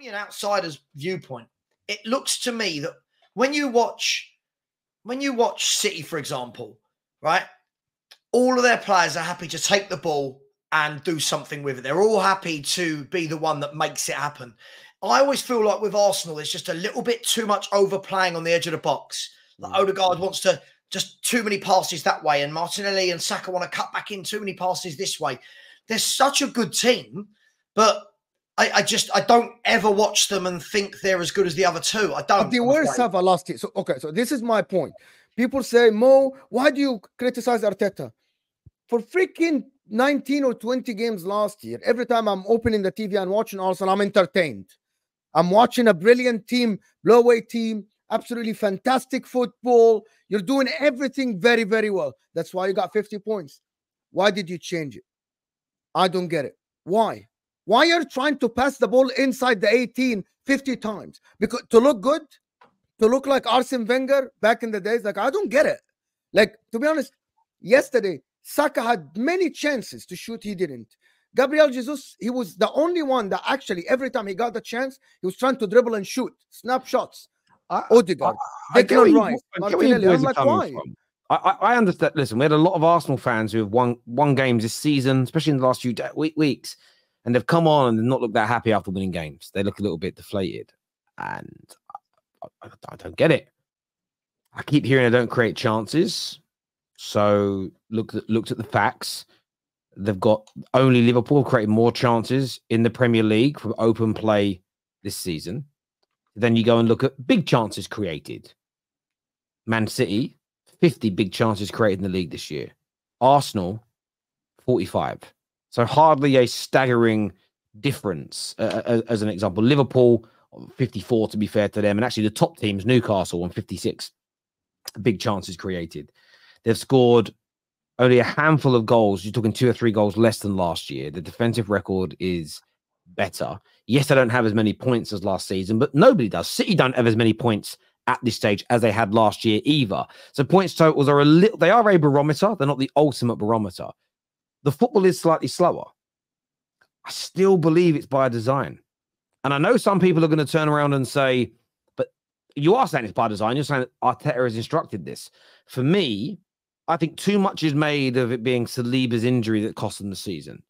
only an outsider's viewpoint, it looks to me that when you watch City, for example, right, all of their players are happy to take the ball and do something with it. They're all happy to be the one that makes it happen. I always feel like with Arsenal, there's just a little bit too much overplaying on the edge of the box. Like Odegaard wants to just too many passes that way, and Martinelli and Saka want to cut back in too many passes this way. They're such a good team, but I don't ever watch them and think they're as good as the other two. I don't. But they were Sava last year. So this is my point. People say, Mo, why do you criticize Arteta? For freaking 19 or 20 games last year, every time I'm opening the TV and watching Arsenal, I'm entertained. I'm watching a brilliant team, blow-away team, absolutely fantastic football. You're doing everything very, very well. That's why you got 50 points. Why did you change it? I don't get it. Why? Why are you trying to pass the ball inside the 18 50 times? Because to look good? To look like Arsene Wenger back in the days? Like, I don't get it. Like, to be honest, yesterday, Saka had many chances to shoot. He didn't. Gabriel Jesus, he was the only one that actually, every time he got the chance, he was trying to dribble and shoot. Snapshots. Odegaard. Declan Rice. Martinelli. I'm like, why? I understand. Listen, we had a lot of Arsenal fans who have won games this season, especially in the last few weeks, and they've come on and they've not looked that happy after winning games. They look a little bit deflated, and I don't get it. I keep hearing they don't create chances. So looked at the facts. They've got only Liverpool created more chances in the Premier League from open play this season. Then you go and look at big chances created. Man City, 50 big chances created in the league this year. Arsenal, 45. So hardly a staggering difference. As an example, Liverpool, 54 to be fair to them. And actually the top teams, Newcastle on 56 big chances created. They've scored only a handful of goals. You're talking 2 or 3 goals less than last year. The defensive record is better. Yes, they don't have as many points as last season, but nobody does. City don't have as many points at this stage as they had last year either. So points totals are they are a barometer. They're not the ultimate barometer. The football is slightly slower. I still believe it's by design. And I know some people are going to turn around and say, but you are saying it's by design. You're saying that Arteta has instructed this. For me, I think too much is made of it being Saliba's injury that cost them the season.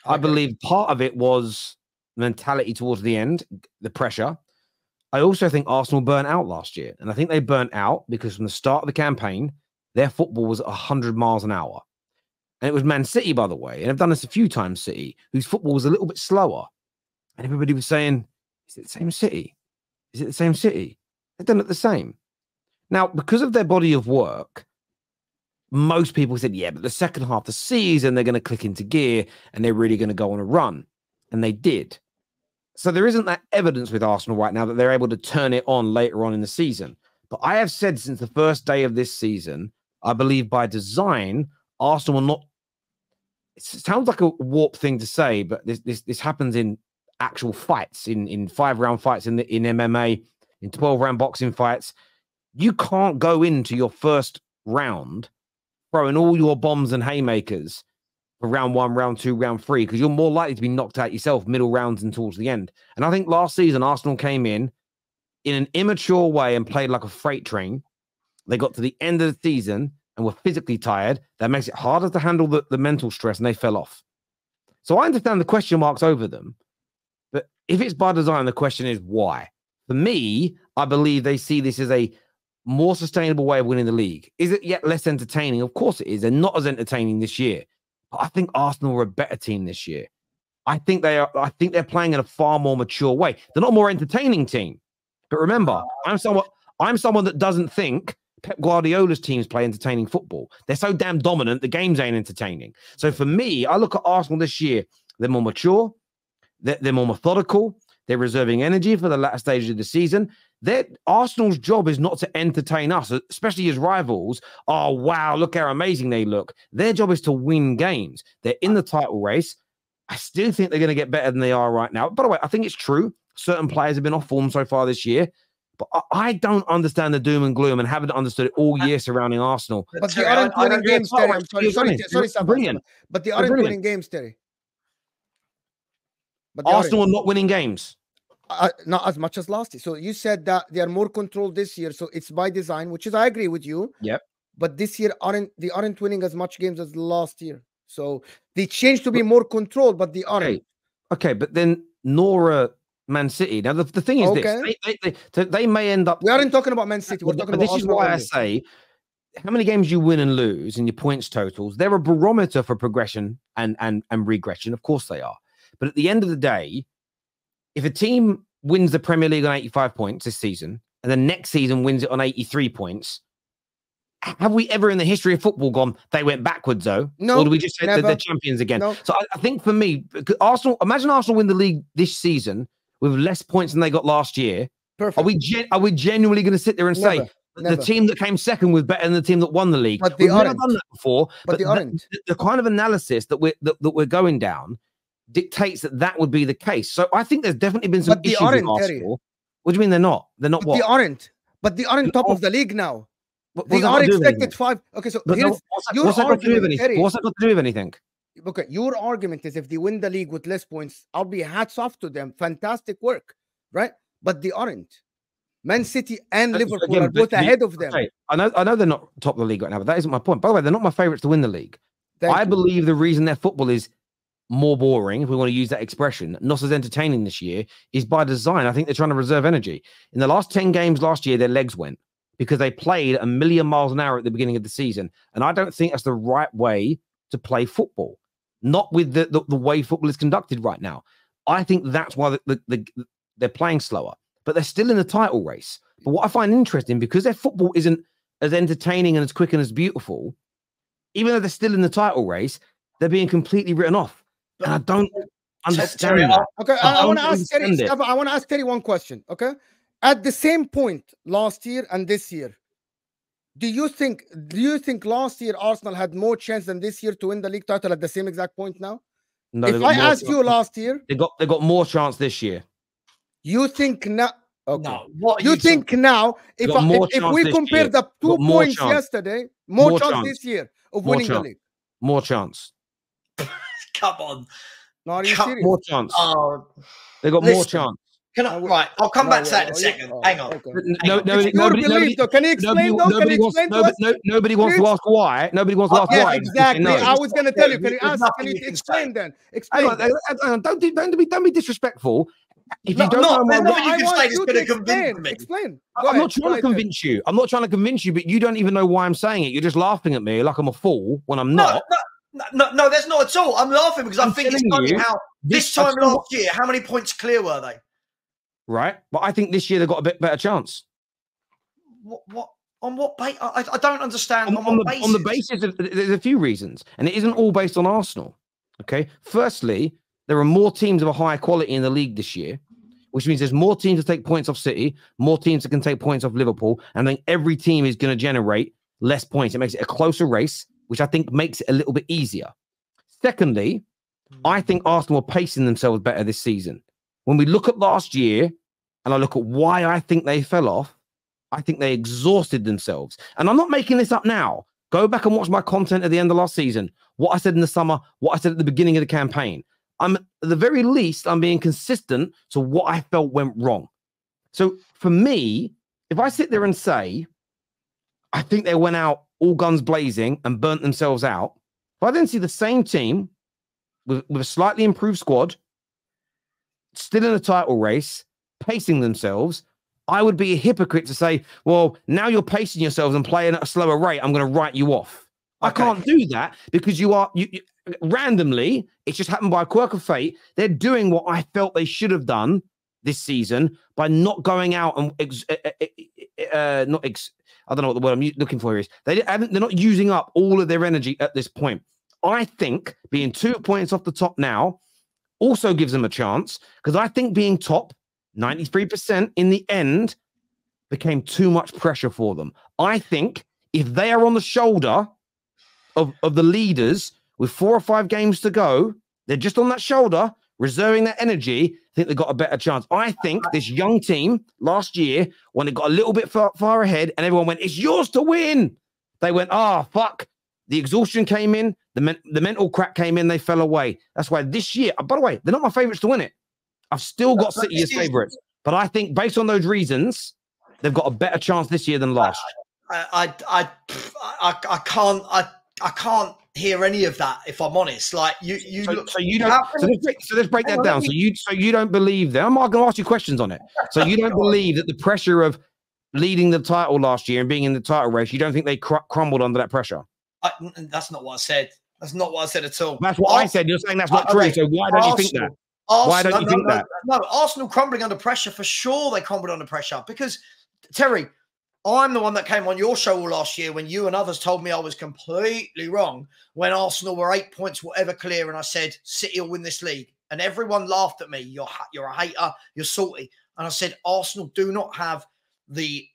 I believe part of it was mentality towards the end, the pressure. I also think Arsenal burnt out last year. And I think they burnt out because from the start of the campaign, their football was 100 miles an hour. And it was Man City, by the way, and I've done this a few times, City, whose football was a little bit slower. And everybody was saying, is it the same City? Is it the same City? They've done it the same. Now, because of their body of work, most people said, yeah, but the second half of the season, they're going to click into gear and they're really going to go on a run. And they did. So there isn't that evidence with Arsenal right now that they're able to turn it on later on in the season. But I have said since the first day of this season, I believe by design, Arsenal will not. It sounds like a warped thing to say, but this happens in actual fights, in 5-round fights in MMA, in 12-round boxing fights. You can't go into your first round throwing all your bombs and haymakers for round 1, round 2, round 3, because you're more likely to be knocked out yourself middle rounds and towards the end. And I think last season, Arsenal came in an immature way and played like a freight train. They got to the end of the season and were physically tired. That makes it harder to handle the mental stress, and they fell off. So I understand the question marks over them, but if it's by design, the question is why? For me, I believe they see this as a more sustainable way of winning the league. Is it yet less entertaining? Of course it is. They're not as entertaining this year. But I think Arsenal are a better team this year. I think they are. I think they're playing in a far more mature way. They're not a more entertaining team. But remember, I'm someone that doesn't think Pep Guardiola's teams play entertaining football. They're so damn dominant, the games ain't entertaining. So for me, I look at Arsenal this year. They're more mature. They're more methodical. They're reserving energy for the latter stages of the season. Arsenal's job is not to entertain us, especially as rivals. Oh, wow, look how amazing they look. Their job is to win games. They're in the title race. I still think they're going to get better than they are right now. By the way, I think it's true. Certain players have been off form so far this year. But I don't understand the doom and gloom and haven't understood it all year surrounding Arsenal. But they aren't winning games, Terry. I'm sorry, brilliant. But they aren't winning games, Terry. Arsenal are not winning games. not as much as last year. So you said that they are more controlled this year, so it's by design, which is I agree with you. Yep. But this year they aren't winning as much games as last year. So they changed to be more controlled, but they aren't. Okay, but then Nora Man City. Now the thing is this: they may end up. We aren't talking about Man City. We're talking about. This is why I say, how many games you win and lose in your points totals, they're a barometer for progression and regression. Of course they are. But at the end of the day, if a team wins the Premier League on 85 points this season, and then next season wins it on 83 points, have we ever in the history of football gone, they went backwards though? No. Or do we just say that they're champions again? No. So I think for me, imagine Arsenal win the league this season with less points than they got last year. Perfect. Are we genuinely going to sit there and say the team that came second was better than the team that won the league? But we've never done that before. But they aren't. The kind of analysis that we're going down dictates that would be the case. So I think there's definitely been some issues with Arsenal. What do you mean they're not? They're not. But they aren't. But they aren't top of the league now. They are expected 5. Okay, so what's that got to do with anything? What's that got to do with anything? Okay, your argument is if they win the league with less points, I'll be hats off to them. Fantastic work, right? But they aren't. Man City and Liverpool are both ahead of them. Okay. I know they're not top of the league right now, but that isn't my point. By the way, they're not my favourites to win the league. I believe the reason their football is more boring, if we want to use that expression, not as entertaining this year, is by design. I think they're trying to reserve energy. In the last 10 games last year, their legs went because they played a million miles an hour at the beginning of the season. And I don't think that's the right way to play football, not with the way football is conducted right now. I think that's why they're playing slower, but they're still in the title race. But what I find interesting, because their football isn't as entertaining and as quick and as beautiful, even though they're still in the title race, they're being completely written off. And I don't understand that. Okay, I want to ask Terry one question, okay? At the same point last year and this year, do you think last year Arsenal had more chance than this year to win the league title at the same exact point now? No, if I asked you last year, they got more chance this year. You think now? Okay. No, what you think now? If we compare the 2 points yesterday, more chance this year of winning the league. More chance. Come on. No, are you serious? More chance. They got more chance. Right, I'll come back to that in a second. Hang on. Okay. Can you explain? Nobody wants to ask why. Nobody wants to ask why. Exactly. I was going to tell you. Can you explain then? Explain. Don't be disrespectful. If you don't know what you can say, it's going to convince me. Explain. I'm not trying to convince you. I'm not trying to convince you, but you don't even know why I'm saying it. You're just laughing at me like I'm a fool when I'm not. No, that's not at all. I'm laughing because I think it's funny how this time last year, how many points clear were they? Right, but I think this year they've got a bit better chance. What on what basis? I don't understand. On the basis of, there's a few reasons, and it isn't all based on Arsenal. Okay, firstly, there are more teams of a higher quality in the league this year, which means there's more teams to take points off City, more teams that can take points off Liverpool, and then every team is going to generate less points. It makes it a closer race, which I think makes it a little bit easier. Secondly, I think Arsenal are pacing themselves better this season. When we look at last year, and I look at why I think they fell off, I think they exhausted themselves. And I'm not making this up now. Go back and watch my content at the end of last season. What I said in the summer, what I said at the beginning of the campaign. At the very least, I'm being consistent to what I felt went wrong. So for me, if I sit there and say, I think they went out all guns blazing and burnt themselves out, if I then see the same team with a slightly improved squad, still in a title race, pacing themselves, I would be a hypocrite to say, well, now you're pacing yourselves and playing at a slower rate, I'm going to write you off. Okay. I can't do that because you randomly, it's just happened by a quirk of fate. They're doing what I felt they should have done this season by not going out and I don't know what the word I'm looking for is. They're not using up all of their energy at this point. I think being 2 points off the top now also gives them a chance, because I think being top 93% in the end became too much pressure for them. I think if they are on the shoulder of the leaders with 4 or 5 games to go, they're just on that shoulder, reserving that energy, I think they've got a better chance. I think this young team last year, when it got a little bit far ahead and everyone went, it's yours to win, they went, fuck. The exhaustion came in, the mental crack came in, they fell away. That's why this year, by the way, they're not my favourites to win it. I've still got City as favourites, but I think based on those reasons, they've got a better chance this year than last. I can't hear any of that, if I'm honest. Like you so, look. So you don't. So let's break that down. So you don't believe that. I'm not going to ask you questions on it. So you don't believe that the pressure of leading the title last year and being in the title race, you don't think they crumbled under that pressure? That's not what I said. That's not what I said at all. That's what I said. You're saying that's not true. So why don't you think that? Why don't you think that? No, Arsenal crumbling under pressure, for sure they crumbled under pressure. Because, Terry, I'm the one that came on your show all last year when you and others told me I was completely wrong when Arsenal were 8 points, whatever clear, and I said, City will win this league. And everyone laughed at me. You're a hater. You're salty. And I said, Arsenal do not have the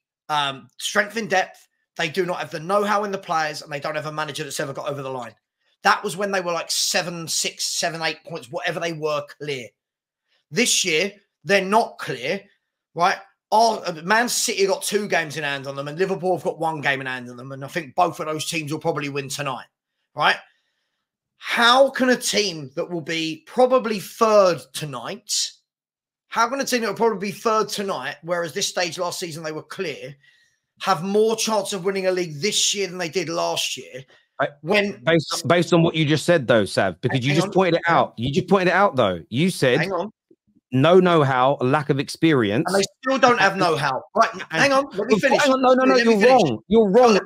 strength in depth. They do not have the know-how in the players, and they don't have a manager that's ever got over the line. That was when they were like 7, 6, 7, 8 points, whatever they were, clear. This year, they're not clear, right? Man City got 2 games in hand on them, and Liverpool have got 1 game in hand on them, and I think both of those teams will probably win tonight, right? How can a team that will be probably third tonight, whereas this stage last season they were clear, have more chance of winning a league this year than they did last year? When based on what you just said, though, Sav, because you just pointed it out. You just pointed it out, though. You said no know-how, a lack of experience, and they still don't have know-how. Right? Hang on, let me finish. No, you're wrong. You're wrong.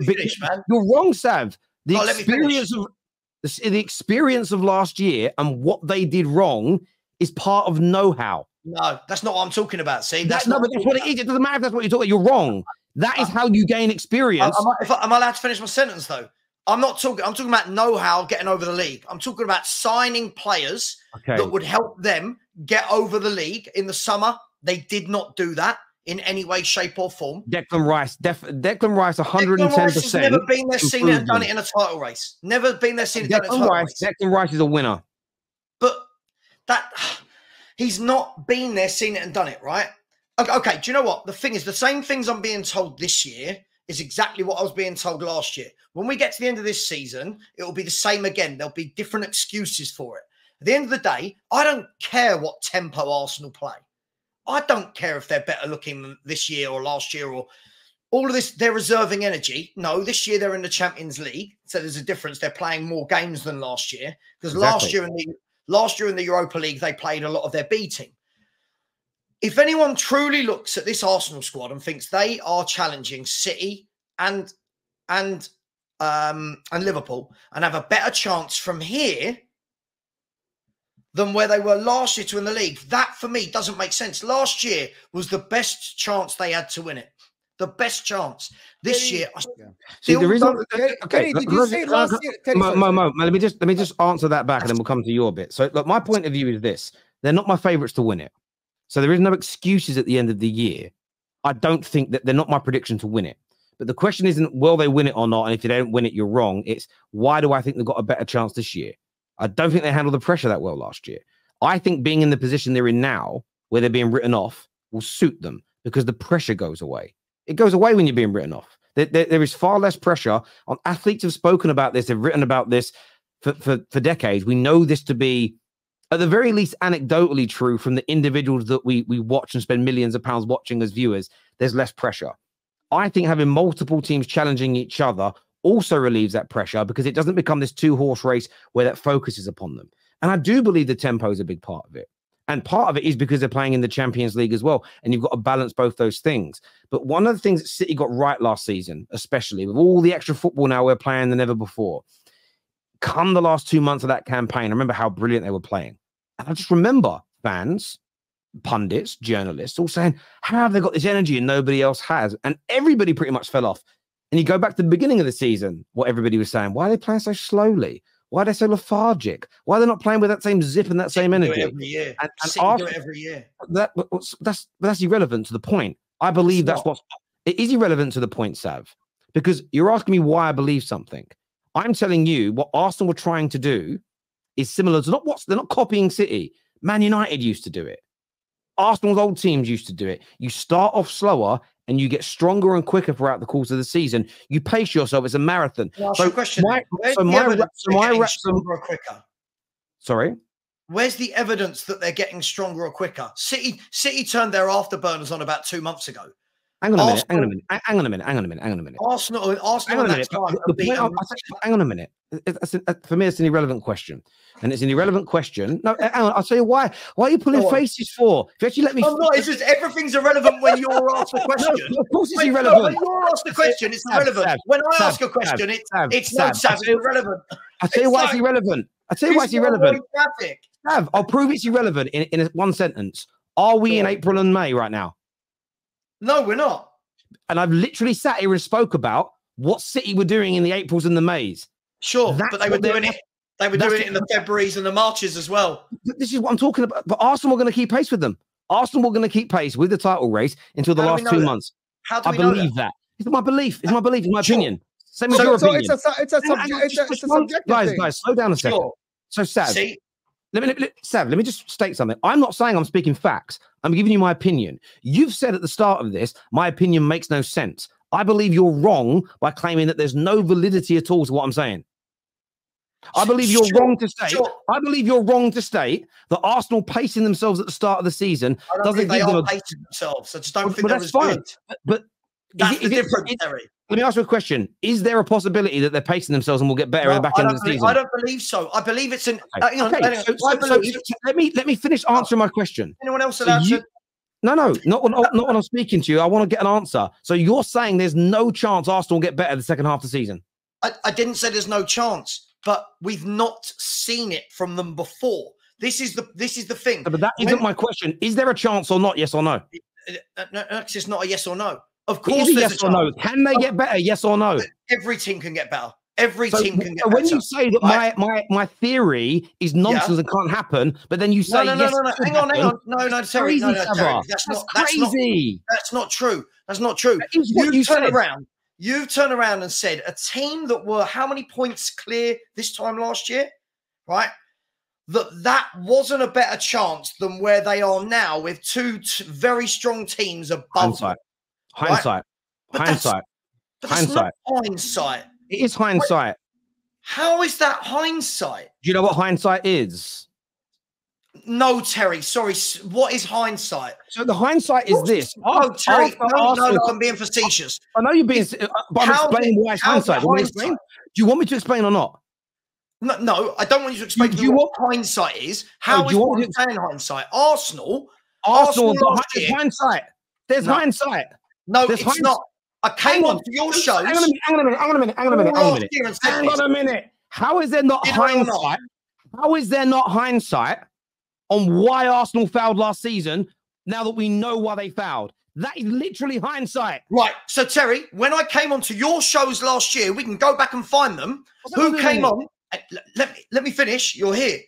You're wrong, Sav. The experience of last year and what they did wrong is part of know-how. No, that's not what I'm talking about. See, but that's what it is. It doesn't matter if that's what you're talking about. You're wrong. That is how you gain experience. Am I allowed to finish my sentence, though? I'm talking about know-how getting over the league. I'm talking about signing players that would help them get over the league in the summer. They did not do that in any way, shape, or form. Declan Rice, 110%. He's never been there, seen it, and done it in a title race. Never been there, seen it, done it in a title race. Declan Rice is a winner. But he's not been there, seen it, and done it, right? Okay, do you know what? The thing is, the same things I'm being told this year is exactly what I was being told last year. When we get to the end of this season, it will be the same again. There'll be different excuses for it. At the end of the day, I don't care what tempo Arsenal play. I don't care if they're better looking this year or last year or all of this. They're reserving energy. No, this year they're in the Champions League. So there's a difference. They're playing more games than last year because last year in the Europa League, they played a lot of their B team. If anyone truly looks at this Arsenal squad and thinks they are challenging City and Liverpool and have a better chance from here than where they were last year to win the league, that for me doesn't make sense. Last year was the best chance they had to win it. The best chance. This year, see, the reason. Okay, did you say last year? Mo, let me just answer that back, and then we'll come to your bit. So, look, my point of view is this: they're not my favourites to win it. So there is no excuses at the end of the year. I don't think that they're not my prediction to win it. But the question isn't, will they win it or not? And if they don't win it, you're wrong. It's, why do I think they've got a better chance this year? I don't think they handled the pressure that well last year. I think being in the position they're in now, where they're being written off, will suit them because the pressure goes away. It goes away when you're being written off. There is far less pressure on athletes have spoken about this. They've written about this for decades. We know this to be, at the very least, anecdotally true from the individuals that we watch and spend millions of pounds watching as viewers. There's less pressure. I think having multiple teams challenging each other also relieves that pressure because it doesn't become this 2-horse race where that focuses upon them. And I do believe the tempo is a big part of it. And part of it is because they're playing in the Champions League as well. And you've got to balance both those things. But one of the things that City got right last season, especially with all the extra football now we're playing than ever before, come the last 2 months of that campaign, I remember how brilliant they were playing. And I just remember fans, pundits, journalists all saying, how have they got this energy and nobody else has? And everybody pretty much fell off. And you go back to the beginning of the season, what everybody was saying, why are they playing so slowly? Why are they so lethargic? Why are they not playing with that same zip and that same energy? Every year. And do it every year. That's irrelevant to the point. I believe it is irrelevant to the point, Sav, because you're asking me why I believe something. I'm telling you what Arsenal were trying to do is similar to they're not copying City. Man United used to do it. Arsenal's old teams used to do it. You start off slower and you get stronger and quicker throughout the course of the season. You pace yourself. It's a marathon. So question. Sorry? Where's the evidence that they're getting stronger or quicker? City turned their afterburners on about 2 months ago. Hang on a minute. Hang on a minute. Arsenal Hang on a minute. Hang on a minute. For me, it's an irrelevant question. And it's an irrelevant question. No, hang on. I'll tell you why. Why are you pulling faces for? If you actually let me... I'm not. It's just everything's irrelevant when you're asked a question. No, of course it's irrelevant. When you're asked a question, it's irrelevant. When I ask a question, it's irrelevant. I'll tell you why it's irrelevant. I'll tell you why it's irrelevant. Sav, I'll prove it's irrelevant in one sentence. Are we in April and May right now? No, we're not. And I've literally sat here and spoke about what City were doing in the Aprils and the Mays. Sure, but they were doing it. They were doing it in the Februarys and the Marches as well. This is what I'm talking about. But Arsenal were going to keep pace with them. Arsenal were going to keep pace with the title race until the last 2 months. How do we believe that? It's my belief. It's my belief. It's my opinion. Same as your opinion. It's a subjective thing. Guys, slow down a second. Sure. So, Sav, let me just state something. I'm not saying I'm speaking facts. I'm giving you my opinion. You've said at the start of this, my opinion makes no sense. I believe you're wrong by claiming that there's no validity at all to what I'm saying. I believe you're wrong to state. I believe you're wrong to state that Arsenal pacing themselves at the start of the season doesn't give them pacing themselves. I just don't think that's fine. But that's the difference, Terry. Let me ask you a question. Is there a possibility that they're pacing themselves and will get better at the back end of the season? I don't believe so. I believe it's an... let me finish answering my question. Anyone else allowed to... No, not when I'm speaking to you. I want to get an answer. So you're saying there's no chance Arsenal will get better the second half of the season? I didn't say there's no chance, but we've not seen it from them before. This is the thing. But that isn't my question. Is there a chance or not? Yes or no? No, it's not a yes or no. Of course, there's yes or no. Can they get better? Yes or no? Every team can get better. Every team can get better. When you say that my theory is nonsense and can't happen, but then you say no. Hang on. No, Terry. That's crazy. That's not true. That's not true. You've turned around and said a team that were how many points clear this time last year, right? That wasn't a better chance than where they are now with two very strong teams above them. Hindsight. That's not hindsight. It is hindsight. How is that hindsight? Do you know what hindsight is? No, Terry. Sorry. What is hindsight? So the hindsight is this. No, Terry. No, I'm being facetious. I know you're being, but I'm explaining why it's hindsight. Do you want me to explain or not? No, I don't want you to explain to me what hindsight is. How is what I'm saying hindsight? Arsenal is hindsight. There's hindsight. No, it's not. I came on to your shows. Hang on a minute. How is there not hindsight? How is there not hindsight on why Arsenal failed last season now that we know why they failed? That is literally hindsight. Right. So, Terry, when I came on to your shows last year, we can go back and find them. Who came on? Let me finish. You're here.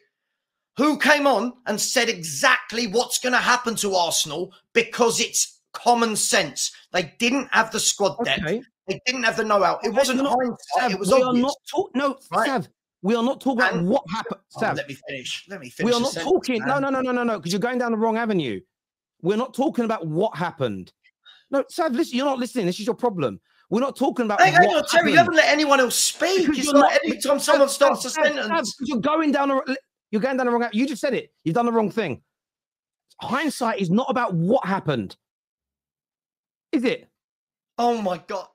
Who came on and said exactly what's going to happen to Arsenal because it's common sense. They didn't have the squad depth. Okay. They didn't have the know-how. It wasn't hindsight. It was obvious. Sav, we are not talking about what happened. Sav, let me finish. We are not talking. No, because you're going down the wrong avenue. We're not talking about what happened. No, Sav, listen, you're not listening. This is your problem. We're not talking about hang on, Terry, you haven't let anyone else speak. It's like every time someone starts a sentence. You're going down the wrong avenue. You just said it. You've done the wrong thing. Hindsight is not about what happened. Is it? Oh my God.